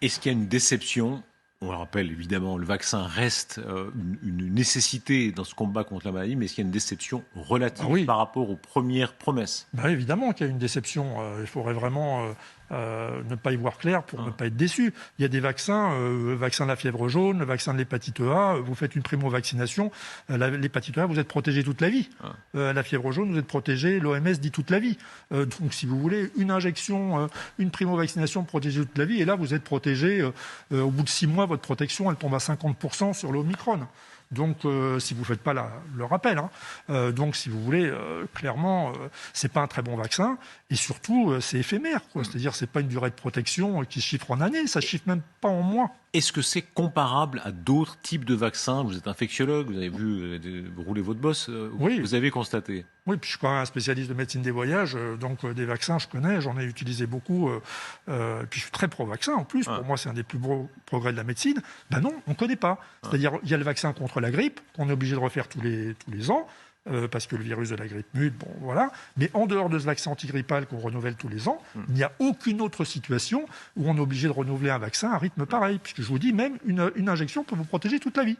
Est-ce qu'il y a une déception? On le rappelle, évidemment, le vaccin reste une nécessité dans ce combat contre la maladie, mais est-ce qu'il y a une déception Ah relative oui, par rapport aux premières promesses? évidemment qu'il y a une déception. Il faudrait vraiment ne pas y voir clair pour ne Hein. pas être déçu. Il y a des vaccins, le vaccin de la fièvre jaune, le vaccin de l'hépatite A, vous faites une primo-vaccination, l'hépatite A, vous êtes protégé toute la vie. Hein. La fièvre jaune, vous êtes protégé, l'OMS dit toute la vie. Donc si vous voulez, une injection, une primo-vaccination protégée toute la vie, et là vous êtes protégé, au bout de 6 mois, votre protection, elle tombe à 50% sur l'Omicron. Donc, si vous ne faites pas le rappel, hein. Donc, si vous voulez, clairement, c'est pas un très bon vaccin, et surtout, c'est éphémère, quoi. C'est-à-dire, c'est pas une durée de protection qui se chiffre en années, ça se chiffre même pas en mois. Est-ce que c'est comparable à d'autres types de vaccins? Vous êtes infectiologue, vous avez vu rouler votre bosse, Oui, vous avez constaté. oui, puis je suis quand même un spécialiste de médecine des voyages, donc des vaccins, je connais, j'en ai utilisé beaucoup, puis je suis très pro-vaccin en plus, Ah. pour moi c'est un des plus gros progrès de la médecine. Ben non, on ne connaît pas. C'est-à-dire, il y a le vaccin contre la grippe, qu'on est obligé de refaire tous les ans, parce que le virus de la grippe mute, bon voilà. Mais en dehors de ce vaccin antigrippal qu'on renouvelle tous les ans, il n'y a aucune autre situation où on est obligé de renouveler un vaccin à rythme pareil, puisque je vous dis, même une injection peut vous protéger toute la vie.